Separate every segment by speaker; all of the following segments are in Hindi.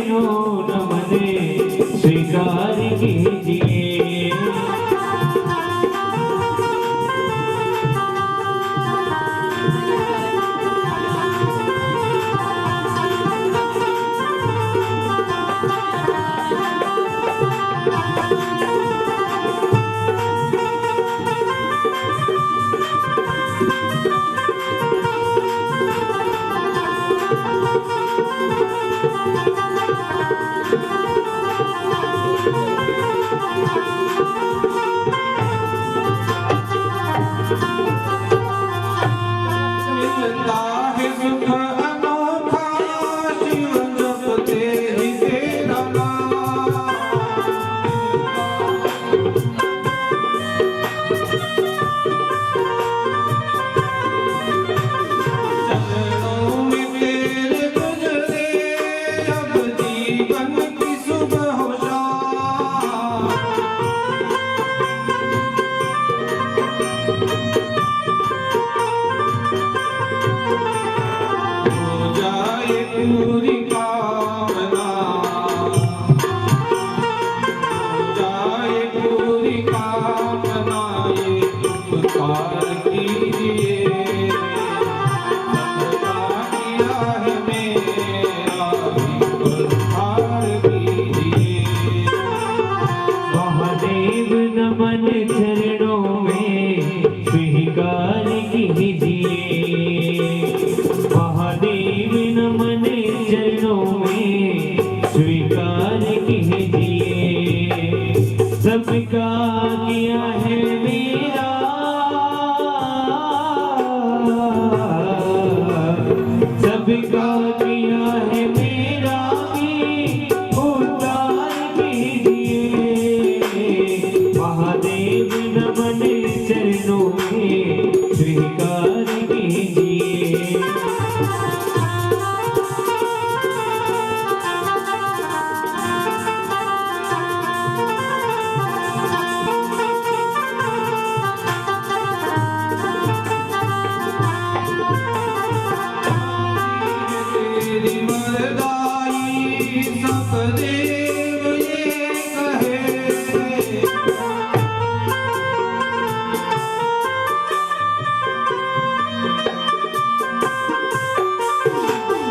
Speaker 1: चरणों नमन स्वीकार कीजिए। पूरी कामना जाए, पूरी कामना ये उपकार कीजिए। सबका किया है मेरा उपकार कीजिए। महादेव नमन चरणों में स्वीकार कीजिए। महादेव नमन चरणों में स्वीकार कीजिए। सबका किया है मेरा, सबका किया है मेरा भी उद्धार कीजिए। महादेव नमन चरणों में स्वीकार कीजिए। तेरी मर्दाई सतदेव ये कहे,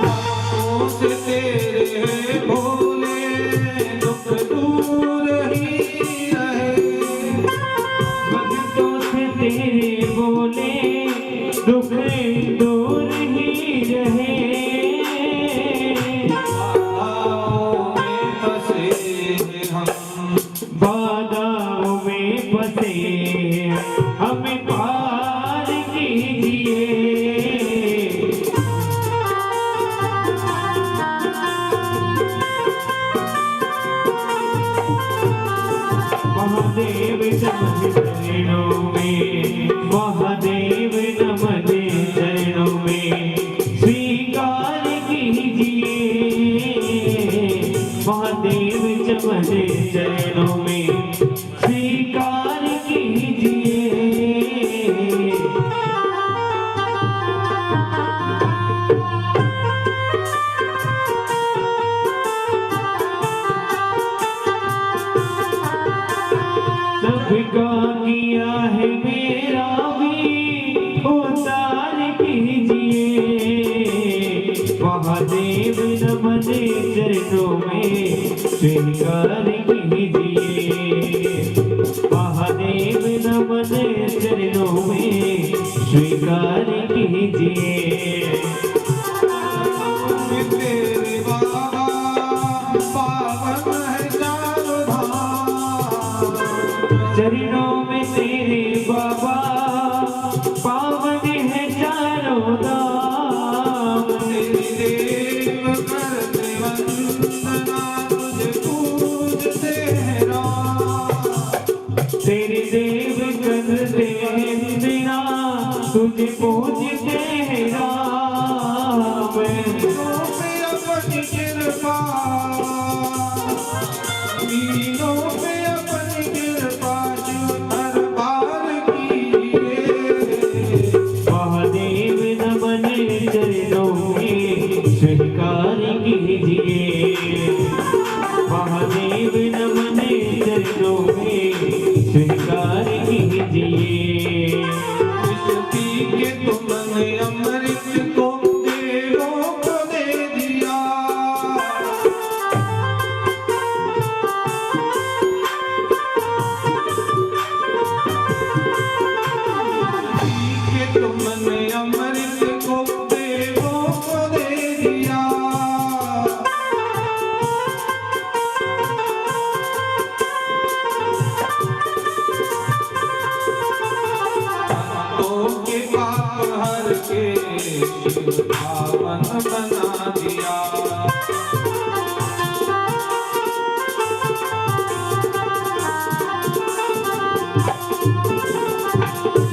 Speaker 1: भक्तों से तेरे भोले दुख दूर ही रहे। भक्तों से तेरे भोले दुख दूर ही रहे। बाधाओं में फंसे हमें पार कीजिए। महादेव नमन चरणों में, महादेव नमन चरणों में स्वीकार कीजिए। महादेव नमन चरणों में स्वीकार कीजिए। सबका किया है मेरा भी उद्धार कीजिए। महादेव नमन चरणों में स्वीकार कीजिए। महादेव नमन चरणों में स्वीकार कीजिए। तेरे बाबा पावन है चारों धाम, चरणों में तेरे बाबा पावन है चारों धाम। तेरे देव करते वंदना तुझे पूजते हैं राम। तेरे देव करते वंदना तुझे पूजते हैं राम। अपनी कृपा मीनों पे अपनी कृपा दरबार कीजिए। महादेव नमन चरणों में स्वीकार कीजिए। महादेव नमन चरणों में स्वीकार कीजिए। विष पी के तुमने अमृत को देवों को दे दिया। पी के तुमने अमृत को देवों को दे दिया। के पाप हर के पावन बना दिया।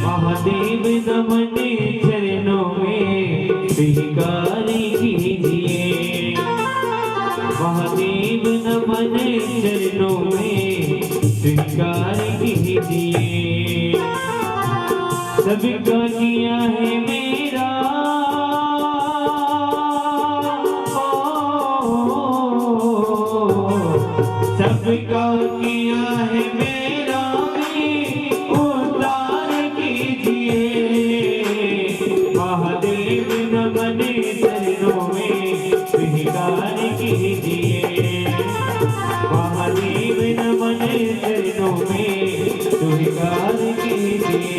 Speaker 1: महादेव नमन चरणों में स्वीकार कीजिए। महादेव नमन चरणों में स्वीकार कीजिए। सबका किया है मेरा सबका किया है मेरा भी उद्धार कीजिए। महादेव नमन चरणों में स्वीकार कीजिए। महादेव नमन चरणों में स्वीकार कीजिए।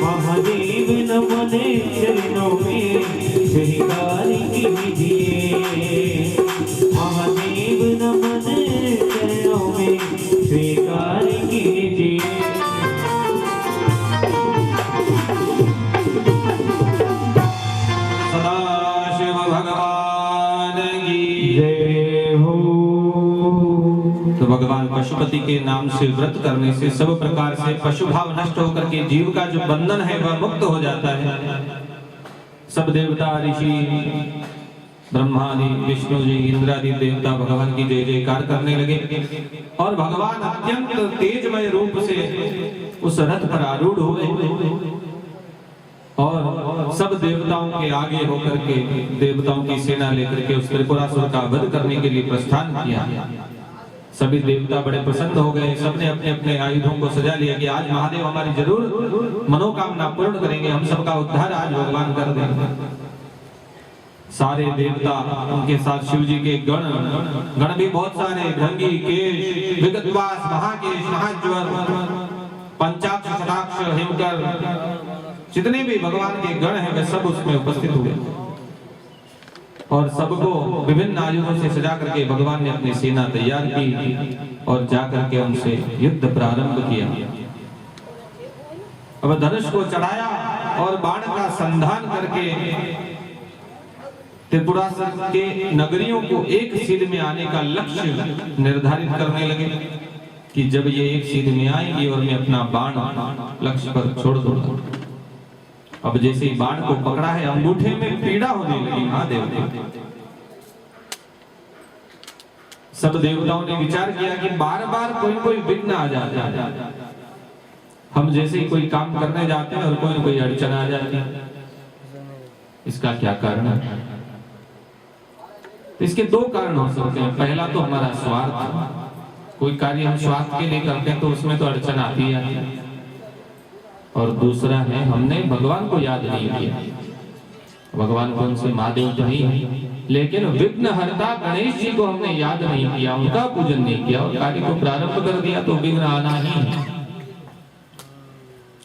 Speaker 1: महादेव नमन चरणों में स्वीकार कीजिए। महादेव नमन चरणों में स्वीकार कीजिए। सदाशिव भगवान की जय हो। तो भगवान पशुपति के नाम से व्रत करने से सब प्रकार से पशु भाव नष्ट होकर के जीव का जो बंधन है वह मुक्त हो जाता है। सब देवता ऋषि ब्रह्मादि विष्णु जी इंद्रादि देवता भगवान की जय जयकार करने लगे और भगवान अत्यंत तेजमय रूप से उस रथ पर आरूढ़ हुए और सब देवताओं के आगे होकर के देवताओं की सेना लेकर के उस त्रिपुरासुर का वध करने के लिए प्रस्थान किया। सभी देवता बड़े प्रसन्न हो गए। सबने अपने अपने आयुधों को सजा लिया कि आज महादेव हमारी जरूर मनोकामना पूर्ण करेंगे, हम सबका उद्धार आज भगवान कर देंगे। सारे देवता उनके साथ शिव जी के गण भी बहुत सारे, भृंगी, केश, विगतवास, महाकेश, महाज्वर, पंचाक्ष, शताक्ष, हिमकर, जितने भी भगवान के गण हैं वे सब उसमें उपस्थित हुए और सबको विभिन्न आयुधों से सजा करके भगवान ने अपनी सेना तैयार की और जाकर के उनसे युद्ध प्रारंभ किया। अब धनुष को चढ़ाया और बाण का संधान करके त्रिपुरासुर के नगरियों को एक सीध में आने का लक्ष्य निर्धारित करने लगे कि जब ये एक सीध में आएंगी और मैं अपना बाण लक्ष्य पर छोड़ दूंगा। अब जैसे ही बाण को पकड़ा है अंगूठे में पीड़ा होने लगी। महादेव सब देवताओं ने विचार किया कि बार बार कोई विघ्न आ जाता है। हम जैसे ही कोई काम करने जाते हैं और कोई अड़चन आ जाती है, इसका क्या कारण है? तो इसके दो कारण हो सकते हैं। पहला तो हमारा स्वार्थ, कोई कार्य हम स्वार्थ के लिए करते हैं तो उसमें तो अड़चन आती है। और दूसरा है हमने भगवान को याद नहीं किया। भगवान कौन से? महादेव तो ही है, लेकिन विघ्नहर्ता गणेश जी को हमने याद नहीं किया, उनका पूजन नहीं किया और कार्य को प्रारंभ कर दिया तो विघ्न आना ही है।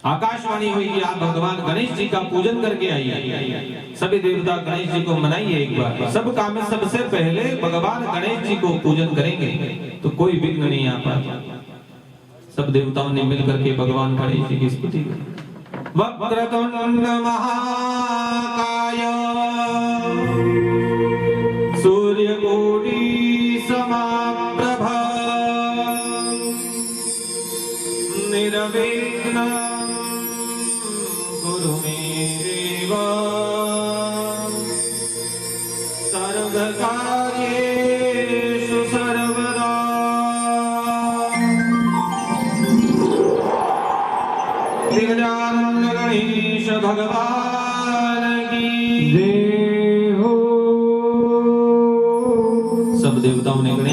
Speaker 1: आकाशवाणी हुई कि आप भगवान गणेश जी का पूजन करके आइए। सभी देवता गणेश जी को मनाइए एक बार। सब काम में सबसे पहले भगवान गणेश जी को पूजन करेंगे तो कोई विघ्न नहीं आ पाता। सब देवताओं ने मिलकर के भगवान गणेश जी की स्तुति की। वक्रतुंड महाकाय सूर्यकोटि समप्रभ निर्विघ्नं कुरु मे देव सर्वकार्येषु सर्वदा।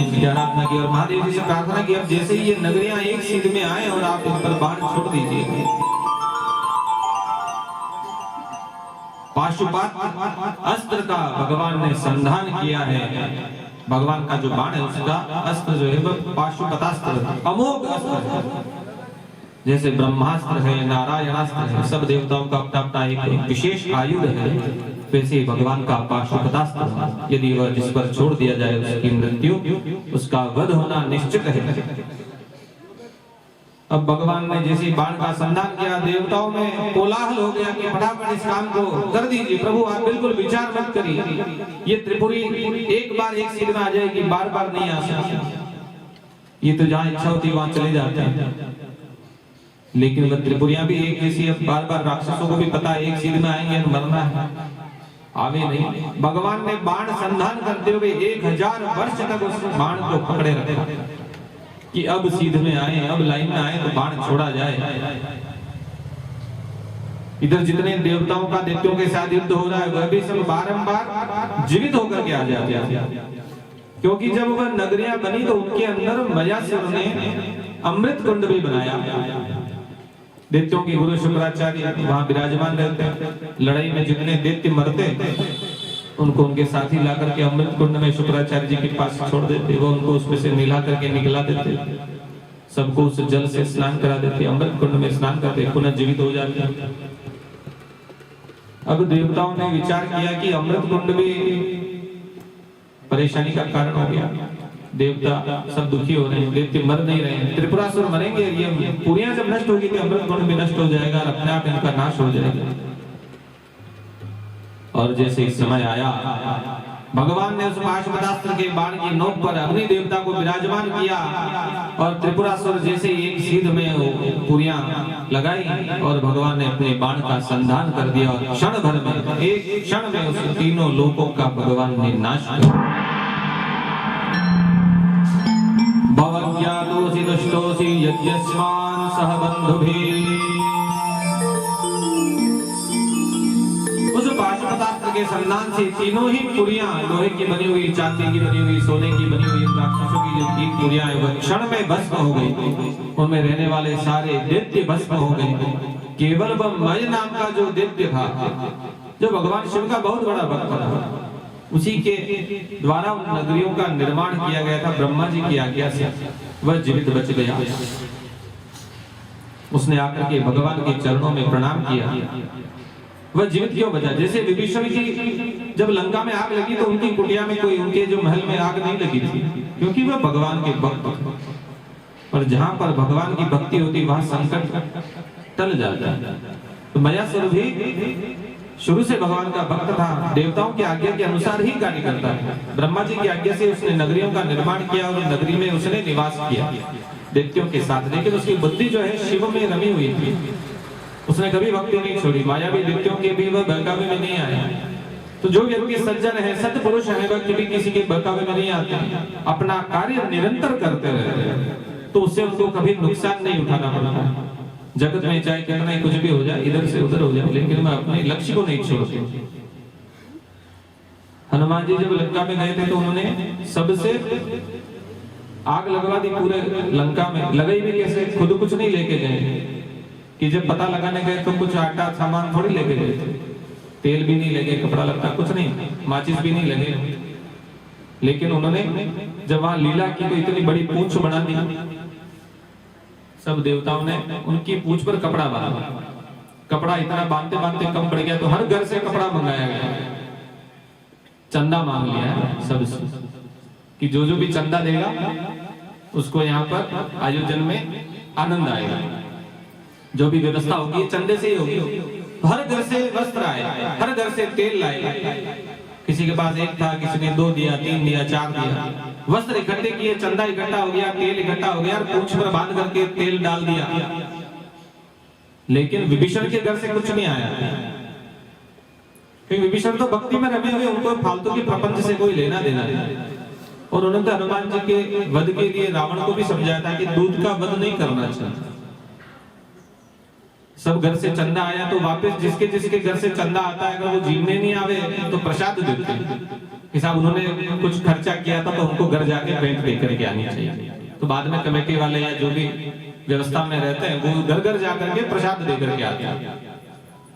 Speaker 1: की आराधना की और महादेव जी से प्रार्थना की अब जैसे ही ये नगरियां एक सीध में आए और आप इन पर बाण छोड़ दीजिए। पाशुपात अस्त्र का भगवान ने संधान किया है। भगवान का जो बाण है उसका अस्त्र जो है वह पाशुपतास्त्र अमोघ अस्त्र है। जैसे ब्रह्मास्त्र है, नारायणास्त्र है, सब देवताओं का अपना अपना एक विशेष आयुध है, वैसे भगवान का पाशुपतास्त्र यदि वह जिस पर छोड़ दिया जाए उसकी मृत्यु, उसका वध होना निश्चित है। अब भगवान ने जैसे बाण का संधान किया, देवताओं में कोलाहल हो गया कि फटाफट इस काम को कर दीजिए प्रभु, आप बिल्कुल विचार मत करिए, ये त्रिपुरी एक बार एक सीध में आ जाएगी, बार बार नहीं आ सकती, ये तो जहां इच्छा होती वहां चले जाते हैं। लेकिन वह त्रिपुरियां भी एक जैसी, अब बार बार राक्षसों को भी पता है एक सीध में आएंगे मरना है, आवे नहीं। भगवान ने बाण संधान करते हुए 1000 वर्ष तक उस बाण को पकड़े रखा कि अब सीध में आए, अब लाइन में आए तो बाण छोड़ा जाए। इधर जितने देवताओं का दैत्यों के साथ युद्ध हो रहा है वह भी सब बारंबार जीवित होकर के आ जाते हैं, क्योंकि जब वह नगरियां बनी तो उनके अंदर मयासुर ने अमृत कुंड भी बनाया। दैत्यों के गुरु शुक्राचार्य वहां विराजमान रहते हैं, लड़ाई में जितने दैत्य मरते उनको उनके साथी ला करके अमृत कुंड में शुक्राचार्य जी के पास छोड़ देते, वो उनको उसमें से मिला करके निकला देते, सबको उस जल से स्नान करा देते, अमृत कुंड में स्नान करते, पुनः जीवित हो जाते। अब देवताओं ने विचार किया कि अमृत कुंड भी परेशानी का कारण हो गया, देवता सब दुखी हो रहे हैं, दैत्य मर नहीं रहे हैं, त्रिपुरासुर मरेंगे, ये पुरियां जब नष्ट होगी तो अमृत कुंड भी नष्ट हो जाएगा और अपने आप इनका नाश हो जाएगा। और जैसे इस समय आया, भगवान ने उस पाशुपतास्त्र के बाण की नोक पर अग्नि देवता को विराजमान किया और त्रिपुरासुर जैसे एक सीध में पुरियां लगाई और भगवान ने अपने बाण का संधान कर दिया और क्षण भर में, एक क्षण में उस तीनों लोकों का भगवान ने नाश कर दिया। भवज्ञातोऽसि दुष्टोऽसि यज्ञस्मान् सह बन्धुभिः। उस पाशुपतास्त्र के संधान से तीनों ही पुरियां, लोहे की बनी हुई, चांदी की बनी हुई, सोने की बनी हुई राक्षसों की जो 3 पुरियां हैं वह क्षण में भस्म हो गई। उनमें रहने वाले सारे दैत्य भस्म हो गए। केवल वह मय नाम का जो दैत्य था, जो भगवान शिव का बहुत बड़ा भक्त था, उसी के द्वारा उन नगरियों का निर्माण किया गया था ब्रह्मा जी की आज्ञा से, वह जीवित बच गया। उसने आकर के भगवान के चरणों में प्रणाम किया। वह जीवित क्यों बचा? जैसे विभीषण की जब लंका में आग लगी तो उनकी कुटिया में कोई, उनके जो महल में आग नहीं लगी थी, क्योंकि वह भगवान के भक्त थे। और जहां पर भगवान की भक्ति होती वहां संकट टल जाता है। तो मयासुर भी शुरू से भगवान का भक्त था, देवताओं की आज्ञा के अनुसार ही कार्य करता है। ब्रह्मा जी की आज्ञा से उसने नगरियों का निर्माण किया और नगरी में उसने निवास किया दैत्यों के साथ। लेकिन उसकी बुद्धि जो है शिव में रमी हुई थी, उसने कभी भक्ति नहीं छोड़ी। मायावी दैत्यों के भी वह बहकावे में नहीं आया। तो जो व्यक्ति सज्जन है, सत्य पुरुष है, वह कभी किसी के बहकावे में नहीं आते, अपना कार्य निरंतर करते रहते हैं, तो उससे उनको कभी नुकसान नहीं उठाना पड़ता। जगत में चाहे कितना ही कुछ भी हो जाए, इधर से उधर हो जाए, लेकिन मैं अपने लक्ष्य को नहीं छोड़ती। हनुमान जी जब लंका में गए थे तो उन्होंने सबसे आग लगवा दी पूरे लंका में। लगाई भी कैसे? खुद कुछ नहीं लेके गए कि जब पता लगाने गए तो कुछ आटा सामान थोड़ी लेके गए थे, तेल भी नहीं लगे, कपड़ा लगता कुछ नहीं, माचिस भी नहीं लगे। लेकिन उन्होंने जब वहां लीला की तो इतनी बड़ी पूंछ बना दी, सब देवताओं ने उनकी पूंछ पर कपड़ा बांधा। कपड़ा इतना बांधते बांधते कम पड़ गया तो हर घर से कपड़ा मंगाया गया, चंदा मांग लिया है सबसे कि जो जो भी चंदा देगा उसको यहाँ पर आयोजन में आनंद आएगा। जो भी व्यवस्था होगी चंदे से ही होगी। हर घर से वस्त्र आए, हर घर से तेल लाए। किसी के पास 1 था, किसी ने 2 दिया, 3 दिया, 4 दिया। वस्त्र इकट्ठे किए, चंदा इकट्ठा हो गया, तेल इकट्ठा हो गया, पूंछ पर बांध करके तेल डाल दिया। लेकिन विभीषण के घर से कुछ नहीं आया, क्योंकि विभीषण तो भक्ति में रमे हुए, उनको फालतू के प्रपंच से कोई लेना देना नहीं। और उन्होंने तो हनुमान जी के वध के लिए रावण को भी समझाया था कि दूध का वध नहीं करना चाहिए। सब घर से चंदा आया तो वापस जिसके जिसके घर से चंदा आता है अगर वो जीवने नहीं आवे तो प्रसाद देते हैं, कि साहब उन्होंने कुछ खर्चा किया था तो उनको घर जाके भेंट दे करके आनी चाहिए। तो बाद में कमेटी वाले या जो भी व्यवस्था में रहते हैं वो घर घर जाकर के प्रसाद दे करके आते हैं।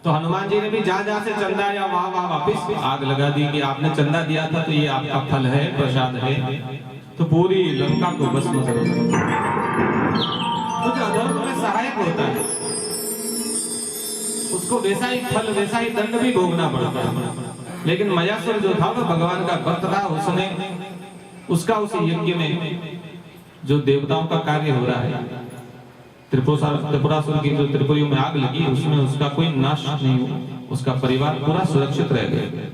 Speaker 1: तो हनुमान जी ने भी जहां से चंदा या वहां वापिस आग लगा दी कि आपने चंदा दिया था तो ये आपका फल है, प्रसाद है, तो पूरी लंका को भस्म करो। तो जो अधर्म में सहायक होता है उसको वैसा ही फल, वैसा ही दंड भी भोगना पड़ता है। लेकिन मयासुर जो था वो भगवान का भक्त था, उसने उसका उस यज्ञ में जो देवताओं का कार्य हो रहा है, त्रिपुरासुर की जो त्रिपुरियों में आग लगी उसमें उसका कोई नाश नहीं हुआ, उसका परिवार पूरा सुरक्षित रह गया।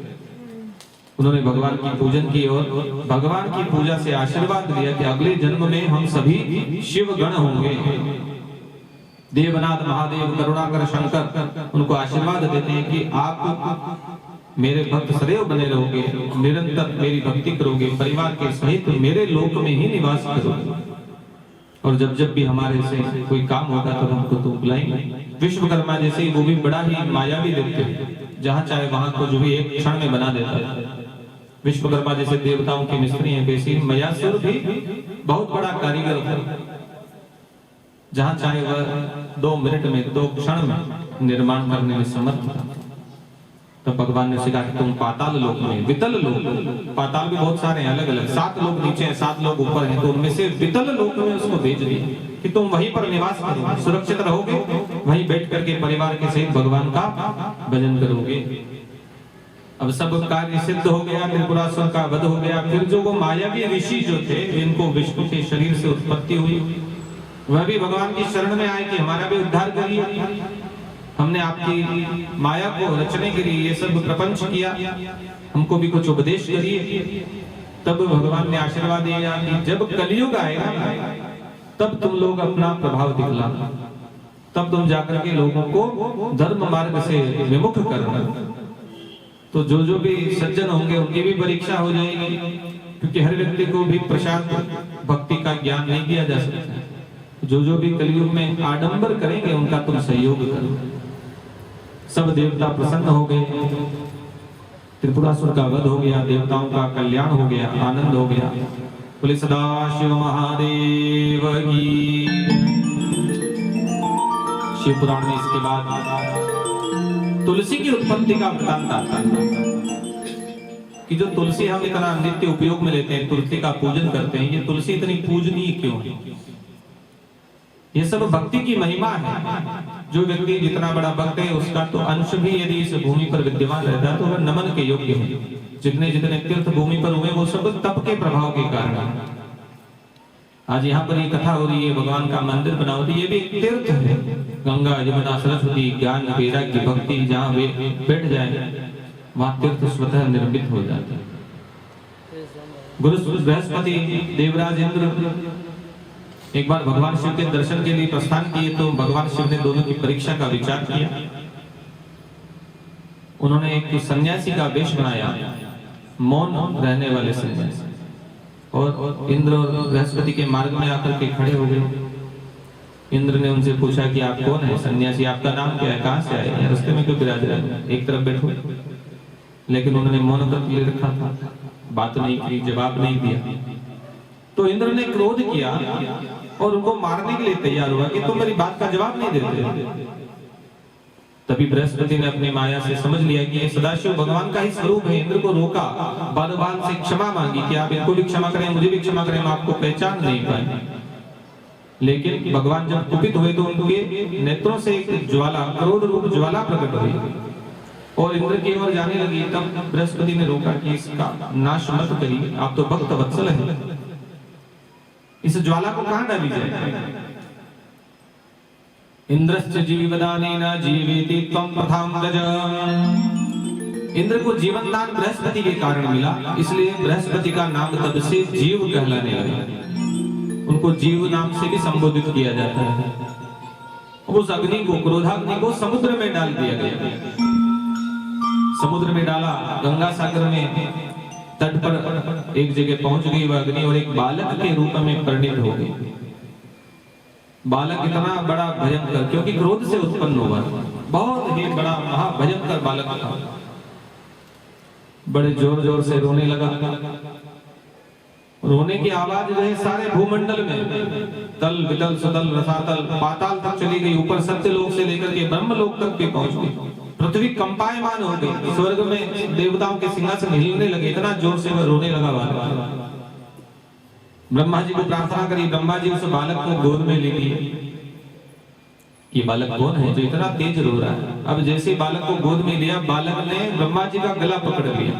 Speaker 1: उन्होंने भगवान की पूजन की और भगवान की पूजा से आशीर्वाद लिया कि अगले जन्म में हम सभी शिव गण होंगे। देवनाथ महादेव करुणाकर शंकर उनको आशीर्वाद देते हैं कि आप मेरे भक्त सदैव बने रहोगे, निरंतर मेरी भक्ति करोगे, परिवार के सहित मेरे लोक में ही निवास करोगे, और जब जब भी हमारे से कोई काम होगा तो हमको तो बुलाएंगे। विश्वकर्मा जैसे ही वो भी बड़ा ही मायावी देवते हैं, जहां चाहे वहां को जो भी एक क्षण में बना देता है। विश्वकर्मा जैसे देवताओं के मिस्त्री हैं, वैसे मयासुर भी बहुत बड़ा कारीगर था, जहां चाहे वह 2 मिनट में 2 क्षण में निर्माण करने में समर्थ था। तो भगवान ने सिखा कि तुम पाताल लोक में, वितल लोक, पाताल भी बहुत सारे हैं अलग अलग, 7 लोग नीचे हैं, 7 लोग ऊपर हैं, तो उनमें से वितल लोक में उसको भेज दिया कि तुम वहीं पर निवास करो, सुरक्षित रहोगे, वहीं बैठ करके परिवार के सहित भगवान का भजन करोगे। अब सब कार्य सिद्ध हो गया, त्रिपुरासुर का वध हो गया। फिर जो वो मायावी ऋषि जो थे, इनको विष्णु के शरीर से उत्पत्ति हुई, वह भी भगवान की शरण में आए कि हमारा भी उद्धार करिए, हमने आपकी माया को रचने के लिए ये सब प्रपंच किया, हमको भी कुछ उपदेश करिए। तब भगवान ने आशीर्वाद दिया कि जब कलयुग आएगा तब तुम लोग अपना प्रभाव दिखलाना, तब तुम जाकर के लोगों को धर्म मार्ग से विमुख करना। तो जो भी सज्जन होंगे उनकी भी परीक्षा हो जाएगी, क्योंकि हर व्यक्ति को भी प्रसाद भक्ति का ज्ञान नहीं दिया जा सकता। जो भी कलयुग में आडंबर करेंगे उनका तुम सहयोग करो। सब देवता प्रसन्न हो गए, त्रिपुरासुर का वध हो गया, देवताओं का कल्याण हो गया, आनंद हो गया। बोले सदाशिव महादेव की। शिव पुराण में इसके बाद तुलसी की उत्पत्ति का वृत्तांत आता है कि जो तुलसी हम इतना नित्य उपयोग में लेते हैं, तुलसी का पूजन करते हैं, ये तुलसी इतनी पूजनीय क्यों है? ये सब भक्ति की महिमा है। जो व्यक्ति जितना बड़ा भक्त है उसका तो अंश भी यदि इस भूमि पर विद्यमान रहता है तो वह नमन के योग्य है। जितने जितने तीर्थ भूमि पर हुए वो सब तप के प्रभाव के कारण है। आज यहाँ पर ये कथा हो रही है, भगवान का मंदिर बना होती है, ये भी एक तीर्थ है। गंगा यमुना सरस्वती ज्ञान वैराग्य भक्ति जहाँ वे बैठ जाए वहाँ तीर्थ स्वतः निर्मित हो जाता है। गुरु बृहस्पति देवराज इंद्र एक बार भगवान शिव के दर्शन के लिए प्रस्थान किए, तो भगवान शिव ने दोनों की परीक्षा का विचार किया। उन्होंने एक सन्यासी का वेश बनाया, मौन रहने वाले सन्यासी, और इंद्र और बृहस्पति के मार्ग में आकर के खड़े हो गए। इंद्र ने उनसे पूछा कि आप कौन है सन्यासी, आपका नाम क्या है, कहां से आए, रास्ते में क्यों विराज रहे हैं, एक तरफ बैठो। लेकिन उन्होंने मौन व्रत ले रखा था, बात नहीं की, जवाब नहीं दिया। तो इंद्र ने क्रोध किया और उनको मारने के लिए तैयार हुआ कि तुम मेरी बात का जवाब नहीं देते। तभी बृहस्पति ने अपनी माया से समझ लिया कि ये सदाशिव भगवान का ही स्वरूप है। इंद्र को रोका, भगवान से क्षमा मांगी कि आप इनको भी क्षमा करें, मुझे भी क्षमा करें, हम आपको पहचान नहीं पाए। लेकिन भगवान जब कुपित हुए तो उनके नेत्रों से एक ज्वाला, क्रोध रूप ज्वाला प्रकट हुई और इंद्र की ओर जाने लगी। तब बृहस्पति ने रोका कि इसका नाश मत करिए, आप तो भक्त वत्सल हैं, इस ज्वाला को कहां डाली जाए। इंद्रश्च जीवदानेन जीवेति त्वं प्रथां गज। इंद्र को जीवन दान बृहस्पति के कारण मिला, इसलिए बृहस्पति का नाम तब से जीव कहलाने लगा। उनको जीव नाम से भी संबोधित किया जाता है। उस अग्नि को, क्रोधाग्नि को समुद्र में डाल दिया गया। समुद्र में डाला, गंगा सागर में तट पर एक जगह पहुंच गई वह अग्नि और एक बालक के रूप में परिणित हो गई। बालक इतना बड़ा भयंकर, क्योंकि क्रोध से उत्पन्न हुआ, बहुत ही बड़ा महाभयंकर बालक था। बड़े जोर जोर से रोने लगा। रोने की आवाज जो है सारे भूमंडल में तल वितल सुतल रसातल पाताल तक चली गई, ऊपर सत्यलोक से लेकर के ब्रह्मलोक तक भी पहुंच गई। पृथ्वी कंपायमान हो गई, स्वर्ग में देवताओं के सिंहासन हिलने लगे, इतना जोर से वह रोने लगा बार-बार। ब्रह्मा जी को प्रार्थना करी, ब्रह्मा जी उस बालक को गोद में ले लिए। ये बालक कौन है जो इतना तेज रो रहा है? अब जैसे बालक को गोद में लिया, बालक ने ब्रह्मा जी का गला पकड़ लिया,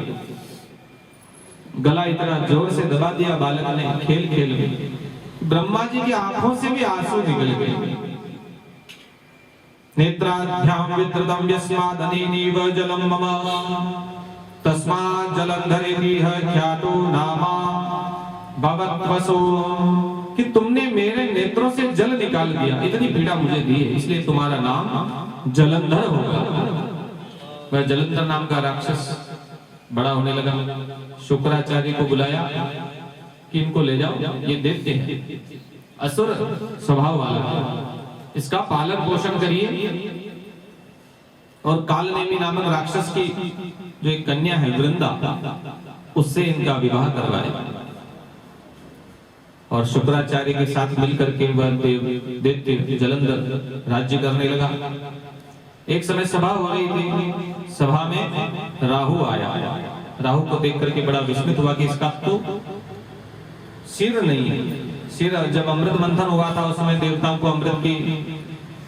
Speaker 1: गला इतना जोर से दबा दिया बालक ने खेल खेल में, ब्रह्मा जी की आंखों से भी आंसू निकल गए। नेत्राभ्याम विद्रुतम यस्मादनीनीव जलम मम तस्मात् जलंधरेति ख्यातो नामा भवत्वसो, कि तुमने मेरे नेत्रों से जल निकाल दिया, इतनी पीड़ा मुझे दी है, इसलिए तुम्हारा नाम जलंधर होगा। वह जलंधर नाम का राक्षस बड़ा होने लगा। शुक्राचार्य को बुलाया कि इनको ले जाओ, ये देखते हैं असुर स्वभाव वाला, इसका पालन पोषण करिए और कालनेमी नामक राक्षस की जो एक कन्या है वृंदा, उससे इनका विवाह करवाए। और शुक्राचार्य के साथ मिलकर के वह दैत्य जलंधर राज्य करने लगा। एक समय सभा हो रही थी, सभा में राहु आया। राहु को देख करके बड़ा विस्मित हुआ कि इसका तो सिर नहीं है। सिर, जब अमृत मंथन हुआ था उस समय देवताओं को अमृत की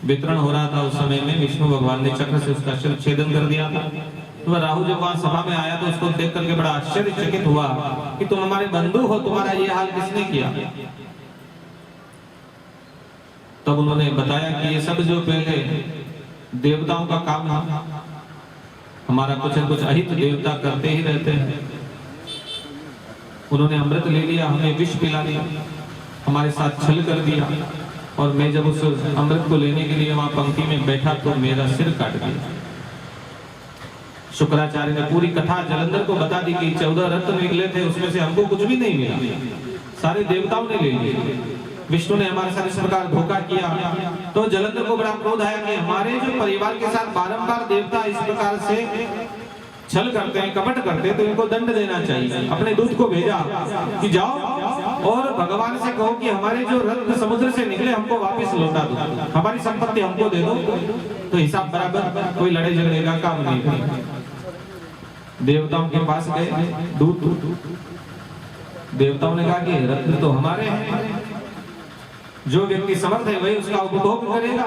Speaker 1: वितरण हो रहा था, उस समय में विष्णु भगवान ने चक्र से उसका सिर छेदन कर दिया था। तो राहु जब वहां सभा में आया तो उसको देख करके बड़ा आश्चर्यचकित हुआ कि तुम हमारे बंधु हो, तुम्हारा ये हाल किसने किया? तब उन्होंने बताया कि ये सब जो पहले देवताओं का काम है, हमारा कुछ न कुछ अहित देवता करते ही रहते हैं। उन्होंने अमृत ले लिया, हमें विष पिला दिया, हमारे साथ छल कर दिया, और मैं जब उस अमृत को लेने के लिए वहां पंक्ति में बैठा तो मेरा सिर काट दिया। शुक्राचार्य ने पूरी कथा जलंधर को बता दी कि 14 रत्न निकले थे, उसमें से हमको कुछ भी नहीं मिला, सारे देवताओं ने ले लिए, विष्णु ने हमारे साथ इस प्रकार धोखा किया। तो जलंधर को बड़ा क्रोध आया कि हमारे जो परिवार के साथ बारंबार देवता इस प्रकार से छल करते हैं, कपट करते हैं, तो इनको दंड देना चाहिए। अपने दूत को भेजा कि जाओ और भगवान से कहो कि हमारे जो रत्न समुद्र से निकले हमको वापस लौटा दो, हमारी संपत्ति हमको दे दो। तो हिसाब बराबर, कोई लड़ाई झगड़े का काम नहीं। देवताओं के पास गए दूत, देवताओं ने कहा कि रत्न तो हमारे हैं, जो व्यक्ति समर्थ है वही उसका उपभोग करेगा,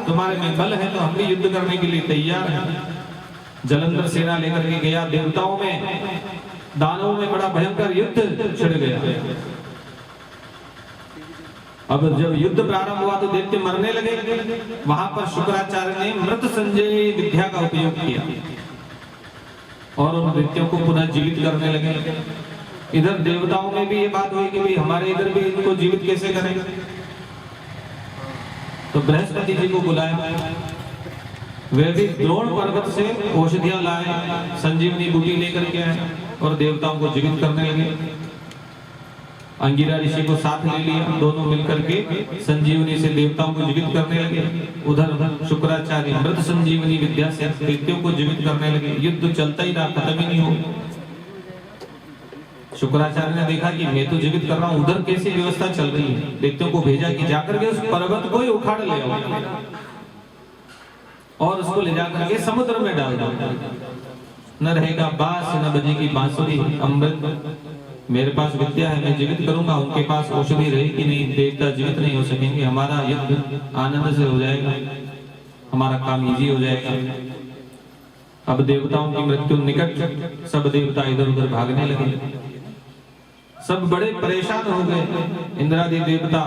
Speaker 1: तुम्हारे में बल है तो हम भी युद्ध करने के लिए तैयार हैं। जलंधर सेना लेकर के गया, देवताओं में दानवों में बड़ा भयंकर युद्ध छिड़ गया। अब जब युद्ध प्रारंभ हुआ तो दैत्य मरने लगे। वहां पर शुक्राचार्य ने मृत संजय विद्या का उपयोग किया और उन दैत्यों को पुनः जीवित करने लगे। इधर देवताओं में भी ये बात हुई कि भाई हमारे इधर भी इनको जीवित कैसे करें। तो बृहस्पति जी को बुलाया, वे भी द्रोण पर्वत से औषधियां लाए, संजीवनी बूटी लेकर के आए और देवताओं को जीवित करने लगे। अंगिरा ऋषि को साथ ले लिया, दोनों मिलकर के संजीवनी से देवताओं को जीवित करने लगे। उधर शुक्राचार्य मृत संजीवनी विद्या से दैत्यों को जीवित करने लगे। युद्ध चलता ही रहा, खत्म ही नहीं हो। शुक्राचार्य ने देखा कि मैं तो जीवित कर रहा हूं, उधर कैसी व्यवस्था चल रही है। दैत्यों को भेजा कि जाकर के उस पर्वत को ही उखाड़ ले आओ और उसको ले जाकर के समुद्र में डाल दो। न रहेगा बांस, न बजेगी बांसुरी। अमृत मेरे पास विद्या है, मैं जीवित करूंगा, उनके पास औषधि रहेगी नहीं, देवता जीवित नहीं हो सकेंगे। हमारा युद्ध आनंद से हो जाएगा, हमारा काम इजी हो जाएगा। अब देवताओं की मृत्यु निकट, सब देवता इधर उधर भागने लगे, सब बड़े परेशान हो गए। इंद्रादि देवता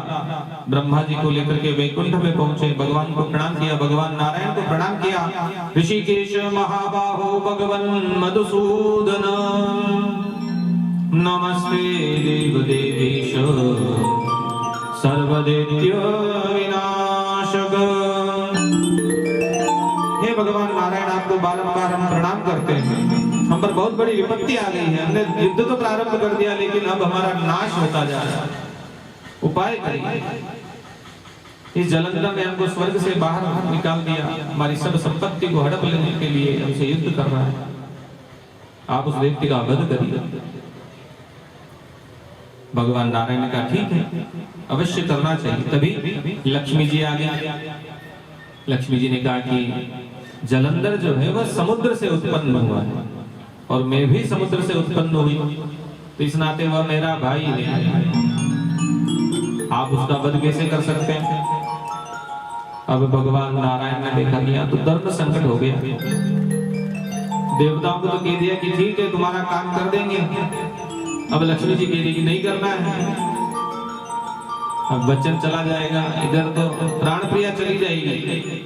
Speaker 1: ब्रह्मा जी को लेकर के वैकुंठ में पहुंचे, भगवान को प्रणाम किया, भगवान नारायण को प्रणाम किया। ऋषिकेश महाबाहो भगवन मधुसूदन नमस्ते देवदेवेश सर्वदैत्य विनाशक। हे भगवान नारायण, आपको बारंबार हम प्रणाम करते हैं। हम पर बहुत बड़ी विपत्ति आ गई है, हमने युद्ध तो प्रारंभ कर दिया लेकिन अब हमारा नाश होता जा रहा है, उपाय करिए। इस जलंधर ने हमको स्वर्ग से बाहर निकाल दिया, हमारी सब संपत्ति को हड़प लेने के लिए हमसे युद्ध कर रहा है। आप उस व्यक्ति का वध करिए। भगवान नारायण ने कहा ठीक है, अवश्य करना चाहिए। तभी लक्ष्मी जी आ गई। लक्ष्मी जी ने कहा कि जलंधर जो है वह समुद्र से उत्पन्न हुआ है और मैं भी समुद्र से उत्पन्न हुई, तो इस नाते वह मेरा भाई है, आप उसका वध कैसे कर सकते हैं? अब भगवान नारायण ने देखा कि तो धर्म संकट हो गया। देवताओं को तो कह दिया कि ठीक है तुम्हारा काम कर देंगे, अब लक्ष्मी जी कह रही कि नहीं करना है, अब बच्चन चला जाएगा, इधर तो प्राण प्रिया चली जाएगी,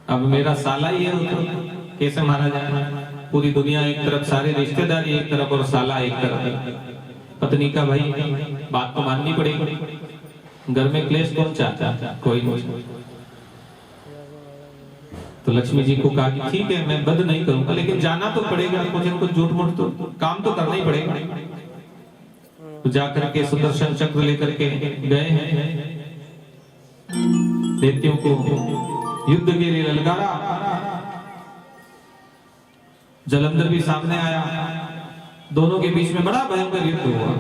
Speaker 1: अब मेरा साला ही है, तो कैसे मारा जाए? पूरी दुनिया एक तरफ, सारे रिश्तेदार एक तरफ और साला एक तरफ। पत्नी का भाई, बात तो माननी पड़ेगी। घर में क्लेश कौन चाहता? कोई नहीं। तो लक्ष्मी जी को कहा कि ठीक है मैं वध नहीं करूंगा, लेकिन जाना तो पड़ेगा, कुछ न कुछ झूठ मूठ तो काम तो करना ही पड़ेगा। तो जाकर के सुदर्शन चक्र लेकर के गए हैं, दैत्यों को युद्ध के लिए ललकारा। जलंधर भी सामने आया, दोनों के बीच में बड़ा भयंकर युद्ध हुआ।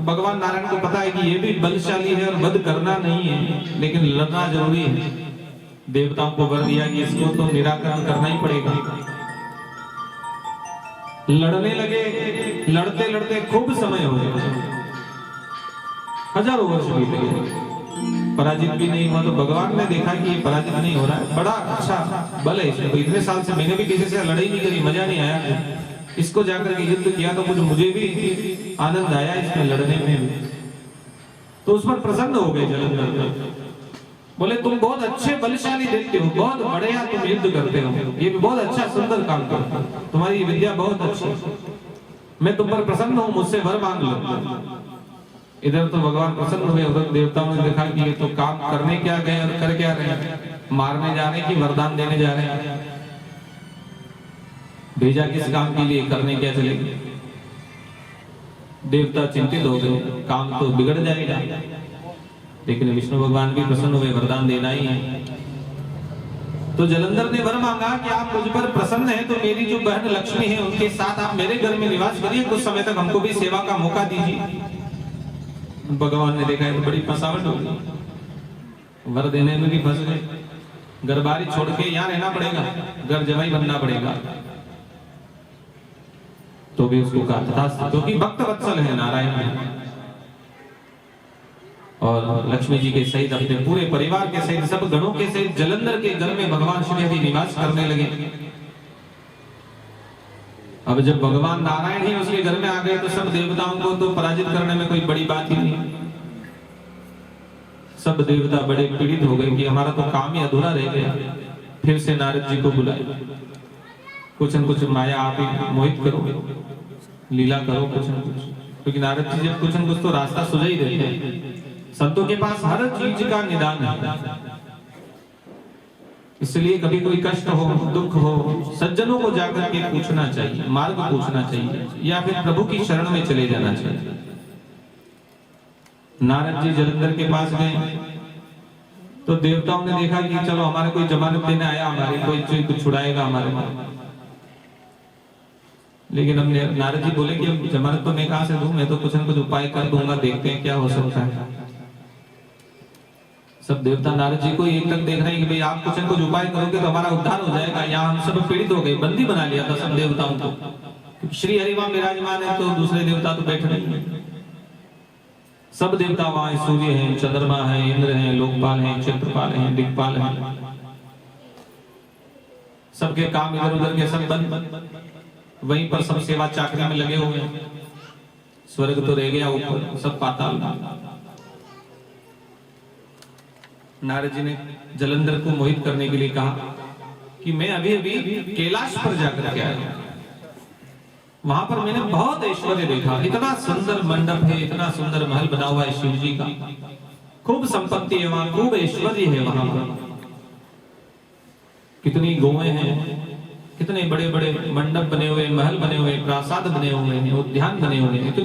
Speaker 1: भगवान नारायण को पता है कि ये भी बलशाली है और वध करना नहीं है, लेकिन लड़ना जरूरी है। देवताओं को वर दिया कि इसको तो निराकरण करना ही पड़ेगा। लड़ने लगे, लड़ते लड़ते खूब समय हो गया, हजारों वर्ष बीत गए, पराजित भी नहीं हुआ। तो भगवान ने देखा कि ये पराजित नहीं हो रहा है, बड़ा अच्छा बल है इसमें, तो इतने साल से मैंने भी किसी से लड़ाई नहीं करी, मजा नहीं आया, इसको जाकर के युद्ध किया तो कुछ मुझे भी आनंद आया इसमें लड़ने में। तो उस पर प्रसन्न हो गए जलंधर, बोले तुम बहुत अच्छे बलशाली देखते हो, बहुत बढ़िया तुम युद्ध करते हो, ये भी बहुत अच्छा सुंदर काम करते हो, तुम्हारी विद्या बहुत अच्छी, मैं तुम पर प्रसन्न हूं, मुझसे वर मांग लो। इधर तो भगवान प्रसन्न हुए, उधर देवताओं ने देखा कि ये तो काम करने क्या गए और कर क्या रहे हैं, मारने जा रहे हैं कि वरदान देने जा रहे हैं, भेजा किस काम के लिए, करने क्या चले। देवता चिंतित हो गए, काम तो बिगड़ जाएगा, लेकिन विष्णु भगवान भी प्रसन्न हुए, वरदान देना ही है। तो जलंधर ने वर मांगा कि आप मुझ पर प्रसन्न हैं तो मेरी जो बहन लक्ष्मी है उनके साथ आप मेरे घर में निवास करिए, कुछ समय तक हमको भी सेवा का मौका दीजिए। भगवान ने देखा तो बड़ी फंसावट हो गई, वर देने में भी फंस गए, घर बारी छोड़ के यहाँ रहना पड़ेगा, घर जमाई बनना पड़ेगा। तो भी उसको कहा तथास्तु, क्योंकि भक्त वत्सल है नारायण, और लक्ष्मी जी के सहित अपने पूरे परिवार के सहित सब गणों के सहित जलंधर के घर में भगवान श्री हरि निवास करने लगे। अब जब भगवान नारायण ही उसके घर में आ गए तो सब देवताओं को तो पराजित करने में कोई बड़ी बात ही नहीं। सब देवता बड़े पीड़ित हो गए कि हमारा तो काम ही अधूरा रह गया। फिर से नारद जी को बुलाए, कुछ न कुछ माया आप ही मोहित करो, लीला करो कुछ न कुछ, क्योंकि नारद जी जब कुछ न कुछ तो रास्ता सुझा ही देते हैं। संतों के पास हर चीज का निदान है, इसलिए कभी कोई कष्ट हो, दुख हो, सज्जनों को जाकर के पूछना चाहिए, मार्ग पूछना चाहिए, या फिर प्रभु की शरण में चले जाना चाहिए। नारद जी जलंधर के पास गए तो देवताओं ने देखा कि चलो हमारे कोई जमानत देने आया, हमारे कोई कुछ छुड़ाएगा हमारे। लेकिन हमने नारद जी बोले कि जमानत तो मैं कहां से दूं, मैं तो कुछ न कुछ उपाय कर दूंगा, देखते हैं क्या हो सकता है। सब देवता नारद जी को एक तक देख रहे हैं कि भाई आप कुछ न कुछ उपाय करोगे तो हमारा उद्धार हो जाएगा। यहाँ हम सब पीड़ित हो गए, बंदी बना लिया था सब देवताओं को। श्री हरि वहां विराजमान है तो दूसरे देवता तो बैठ रहे हैं। सब देवता वहां, सूर्य है, चंद्रमा है, इंद्र है, लोकपाल है, क्षेत्रपाल है, दिक्पाल है, सबके काम इधर उधर के सब बंद, वहीं पर सब सेवा चाकरी में लगे हुए हैं। स्वर्ग तो रह गया ऊपर, सब पाताल। नारद जी ने जलंधर को मोहित करने के लिए कहा कि मैं अभी अभी कैलाश पर जाकर के आया, वहां पर मैंने बहुत ऐश्वर्य देखा, इतना सुंदर मंडप है, इतना सुंदर महल बना हुआ है शिव जी का, खूब संपत्ति है वहां, खूब ऐश्वर्य है वहां पर, कितनी गौएं हैं, कितने बड़े बड़े मंडप बने हुए, महल बने हुए, प्रासाद बने हुए हैं, उद्यान बने हुए हैं।